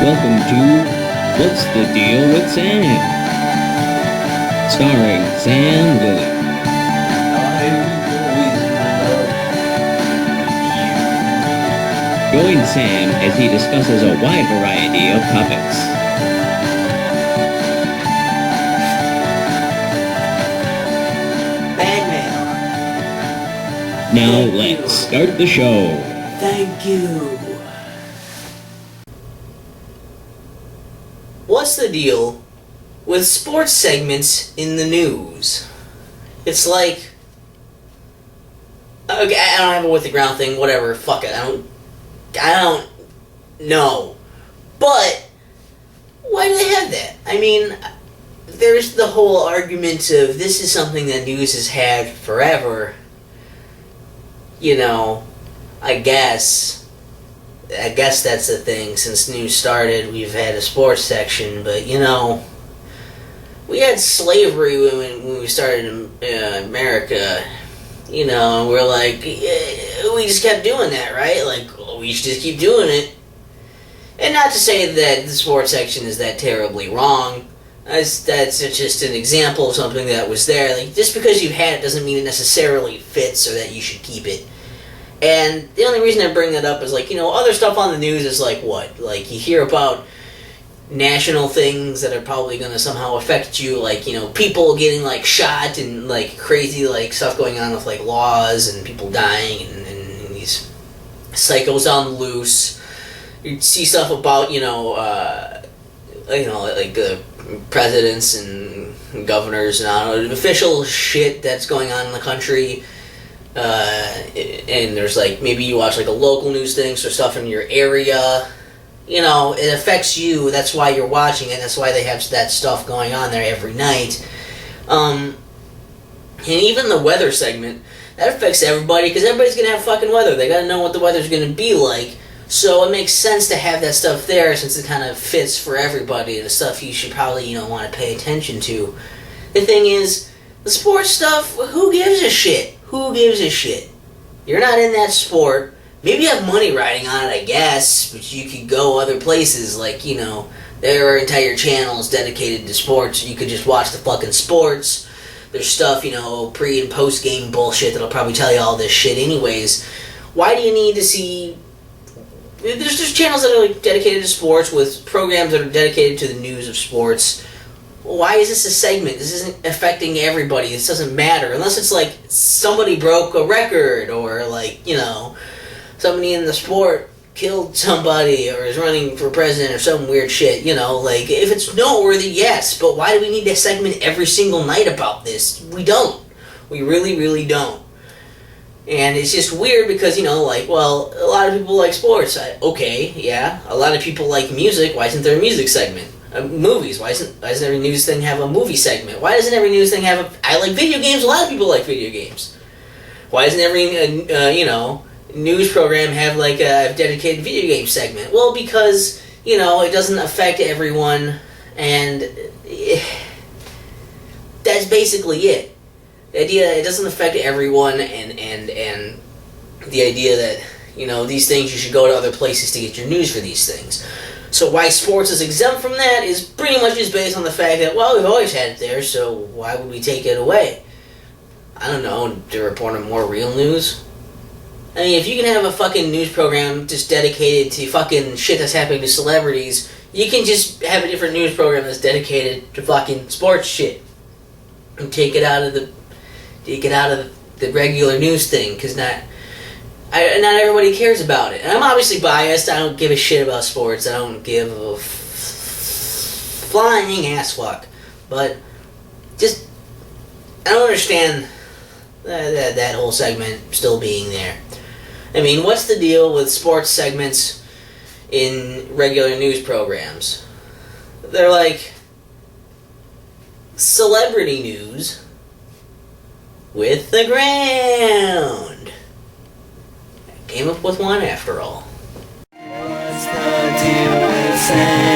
Welcome to What's the Deal with Sam? Starring Sam Lilly. Join Sam as he discusses a wide variety of topics. Batman. Now let's start the show. Thank you. What's the deal with sports segments in the news? It's like, okay, I don't have a with the ground thing, whatever, fuck it, I don't know. But, why do they have that? I mean, there's the whole argument of this is something that news has had forever. You know, I guess that's the thing. Since news started, we've had a sports section, but you know, we had slavery when we started in America. You know, and we're like, yeah, we just kept doing that, right? Like, we should just keep doing it. And not to say that the sports section is that terribly wrong. That's just an example of something that was there. Like, just because you had it doesn't mean it necessarily fits or that you should keep it. And the only reason I bring that up is, like, you know, other stuff on the news is like what? Like, you hear about national things that are probably going to somehow affect you, like, you know, people getting, like, shot and, like, crazy, like, stuff going on with, like, laws and people dying and these psychos on the loose. You see stuff about, like presidents and governors and I don't know, official shit that's going on in the country. And there's like, maybe you watch like a local news thing, so stuff in your area, you know, it affects you, that's why you're watching it, that's why they have that stuff going on there every night. And even the weather segment, that affects everybody, because everybody's gonna have fucking weather, they gotta know what the weather's gonna be like, so it makes sense to have that stuff there, since it kind of fits for everybody, the stuff you should probably, you know, want to pay attention to. The thing is, the sports stuff, who gives a shit? Who gives a shit? You're not in that sport. Maybe you have money riding on it, I guess, but you could go other places. Like, you know, there are entire channels dedicated to sports. You could just watch the fucking sports. There's stuff, you know, pre- and post-game bullshit that'll probably tell you all this shit anyways. Why do you need to see... There's channels that are like dedicated to sports with programs that are dedicated to the news of sports. Why is this a segment? This isn't affecting everybody. This doesn't matter. Unless it's like somebody broke a record or like, you know, somebody in the sport killed somebody or is running for president or some weird shit, you know. Like, if it's noteworthy, yes. But why do we need a segment every single night about this? We don't. We really, really don't. And it's just weird because, you know, like, well, a lot of people like sports. Okay, yeah. A lot of people like music. Why isn't there a music segment? Movies. Why doesn't every news thing have a movie segment? Why doesn't every news thing have a... I like video games. A lot of people like video games. Why doesn't every, news program have, like, a dedicated video game segment? Well, because, you know, it doesn't affect everyone, and that's basically it. The idea it doesn't affect everyone, and the idea that, you know, these things, you should go to other places to get your news for these things. So why sports is exempt from that is pretty much just based on the fact that, well, we've always had it there, so why would we take it away? I don't know, to report on more real news? I mean, if you can have a fucking news program just dedicated to fucking shit that's happening to celebrities, you can just have a different news program that's dedicated to fucking sports shit. And take it out of the regular news thing, because not everybody cares about it. And I'm obviously biased. I don't give a shit about sports. I don't give a flying ass fuck. But just, I don't understand that whole segment still being there. I mean, what's the deal with sports segments in regular news programs? They're like celebrity news with the ground. Came up with one after all. What's the deal with Sam?